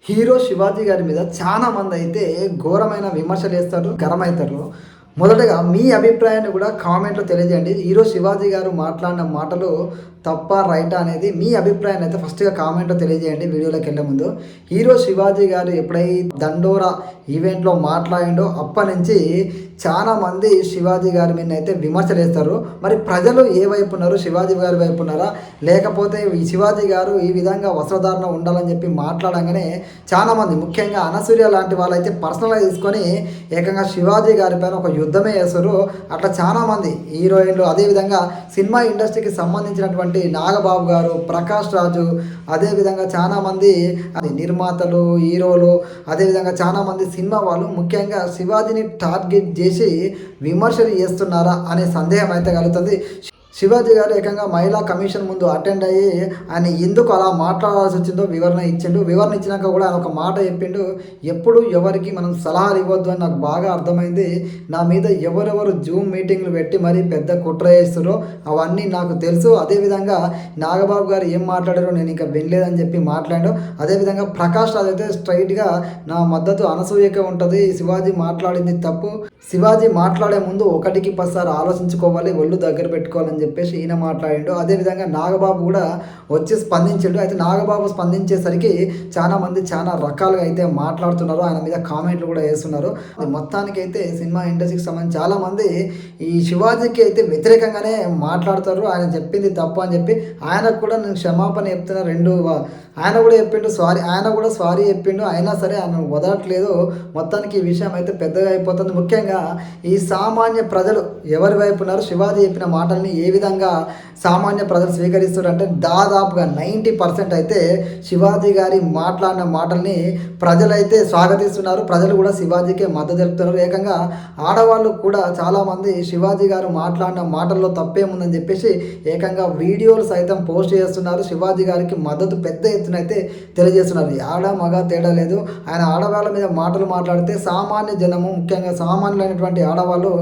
Hero Shivaji గారి మీద చాలా మంది అయితే ఘోరమైన విమర్శలు చేస్తారు, గరమవుతారు. మొదటగా మీ అభిప్రాయాన్ని కూడా కామెంట్లో తెలియజేయండి. హీరో శివాజీ గారు మాట్లాడిన మాటలు తప్ప రైటా అనేది మీ అభిప్రాయాన్ని అయితే ఫస్ట్గా కామెంట్లో తెలియజేయండి. వీడియోలోకి వెళ్ళే ముందు హీరో శివాజీ గారు ఎప్పుడైతే దండోరా ఈవెంట్లో మాట్లాడిండో అప్పటి నుంచి చాలామంది శివాజీ గారి మీద అయితే విమర్శలు వేస్తారు. మరి ప్రజలు ఏ వైపు ఉన్నారు? శివాజీ గారి వైపు ఉన్నారా, లేకపోతే ఈ శివాజీ గారు ఈ విధంగా వస్త్రధారణ ఉండాలని చెప్పి మాట్లాడంగానే చాలామంది, ముఖ్యంగా అనసూయ లాంటి వాళ్ళైతే పర్సనల్గా తీసుకొని ఏకంగా శివాజీ గారి పైన ఒక యుద్ధమే చేస్తారు. అట్లా చాలామంది హీరోయిన్లు, అదేవిధంగా సినిమా ఇండస్ట్రీకి సంబంధించినటువంటి నాగబాబు గారు, ప్రకాష్ రాజు, అదేవిధంగా చాలామంది నిర్మాతలు, హీరోలు, అదేవిధంగా చాలామంది సినిమా వాళ్ళు ముఖ్యంగా శివాజీని టార్గెట్ చేసి విమర్శలు చేస్తున్నారా అనే సందేహం అయితే కలుగుతుంది. శివాజీ గారు ఏకంగా మహిళా కమిషన్ ముందు అటెండ్ అయ్యి ఆయన ఎందుకు అలా మాట్లాడాల్సి వచ్చిందో వివరణ ఇచ్చిండు. వివరణ ఇచ్చినాక కూడా ఆయన ఒక మాట చెప్పిండు, ఎప్పుడు ఎవరికి మనం సలహాలు ఇవ్వద్దు అని నాకు బాగా అర్థమైంది. నా మీద ఎవరెవరు జూమ్ మీటింగ్లు పెట్టి మరీ పెద్ద కుట్ర చేస్తారో అవన్నీ నాకు తెలుసు. అదేవిధంగా నాగబాబు గారు ఏం మాట్లాడారో నేను ఇంకా వినలేదని చెప్పి మాట్లాడాడు. అదేవిధంగా ప్రకాష్ రాజ్ అయితే స్ట్రైట్గా నా మద్దతు అనసూయకే ఉంటుంది, శివాజీ మాట్లాడింది తప్పు, శివాజీ మాట్లాడే ముందు 1కి 10 ఆలోచించుకోవాలి, ఒళ్ళు దగ్గర పెట్టుకోవాలని చెప్పేసి ఈయన మాట్లాడిండు. అదేవిధంగా నాగబాబు కూడా వచ్చి స్పందించిండు. అయితే నాగబాబు స్పందించేసరికి చాలామంది చాలా రకాలుగా అయితే మాట్లాడుతున్నారు, ఆయన మీద కామెంట్లు కూడా వేస్తున్నారు. మొత్తానికి అయితే సినిమా ఇండస్ట్రీకి సంబంధించి చాలామంది ఈ శివాజీకి అయితే వ్యతిరేకంగానే మాట్లాడతారు. ఆయన చెప్పింది తప్పు అని చెప్పి ఆయనకు కూడా నేను క్షమాపణ చెప్తున్నా, ఆయన కూడా చెప్పిండు సారీ, ఆయన కూడా సారీ చెప్పిండు. అయినా సరే ఆయన వదలట్లేదు. మొత్తానికి ఈ విషయం అయితే పెద్దగా అయిపోతుంది. ముఖ్యంగా ఈ సామాన్య ప్రజలు ఎవరి వైపు ఉన్నారు? శివాజీ చెప్పిన మాటల్ని ఏ విధంగా సామాన్య ప్రజలు స్వీకరిస్తారు అంటే దాదాపుగా 90% అయితే శివాజీ గారి మాట్లాడిన మాటల్ని ప్రజలైతే స్వాగతిస్తున్నారు. ప్రజలు కూడా శివాజీకే మద్దతు తెలుపుతున్నారు. ఏకంగా ఆడవాళ్ళు కూడా చాలామంది శివాజీ గారు మాట్లాడిన మాటల్లో తప్పేముందని చెప్పేసి ఏకంగా వీడియోలు సైతం పోస్ట్ చేస్తున్నారు. శివాజీ గారికి మద్దతు పెద్ద ఎత్తున అయితే తెలియజేస్తున్నారు. ఆడ మగ తేడా లేదు. ఆయన ఆడవాళ్ళ మీద మాటలు మాట్లాడితే సామాన్య జనము, ముఖ్యంగా సామాన్యులైనటువంటి ఆడవాళ్ళు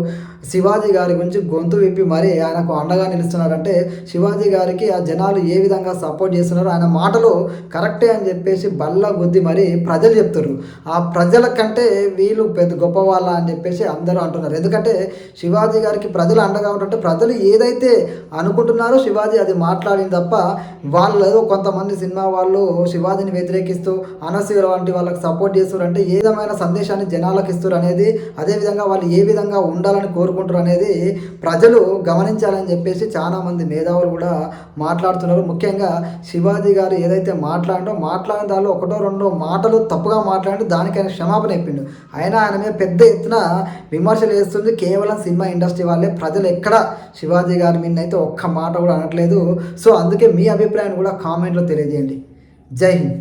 శివాజీ గారి గురించి గొంతు విప్పి మరీ ఆయనకు అండగా నిలుస్తున్నారంటే శివాజీ గారికి ఆ జనాలు ఏ విధంగా సపోర్ట్ చేస్తున్నారు, ఆయన మాటలు కరెక్టే అని చెప్పేసి బల్ల గుద్ది మరి ప్రజలు చెప్తారు. ఆ ప్రజల కంటే వీళ్ళు పెద్ద గొప్పవాళ్ళ అని చెప్పేసి అందరూ అంటున్నారు. ఎందుకంటే శివాజీ గారికి ప్రజలు అండగా ఉంటుంటే ప్రజలు ఏదైతే అనుకుంటున్నారో శివాజీ అది మాట్లాడింది తప్ప వాళ్ళు ఏదో కొంతమంది సినిమా వాళ్ళు శివాజీని వ్యతిరేకిస్తూ అనసూయ వంటి వాళ్ళకి సపోర్ట్ చేస్తారు అంటే ఏ విధమైన సందేశాన్ని జనాలకు ఇస్తారు అనేది, అదేవిధంగా వాళ్ళు ఏ విధంగా ఉండాలని కోరుకుంటారు అనేది ప్రజలు గమనించాలని చెప్పేసి చాలామంది మేధావులు కూడా మాట్లాడుతున్నారు. ముఖ్యంగా శివాజీ గారు ఏదైతే మాట్లాడిన దానిలో 1-2 మాటలు తప్పుగా మాట్లాడి దానికి ఆయన క్షమాపణ చెప్పిండు. అయినా ఆయన మీద పెద్ద ఎత్తున విమర్శలు వేస్తుంది కేవలం సినిమా ఇండస్ట్రీ వాళ్ళే. ప్రజలు ఎక్కడ శివాజీ గారి మీద అయితే ఒక్క మాట కూడా అనట్లేదు. సో అందుకే మీ అభిప్రాయాన్ని కూడా కామెంట్లో తెలియజేయండి. జై హింద్.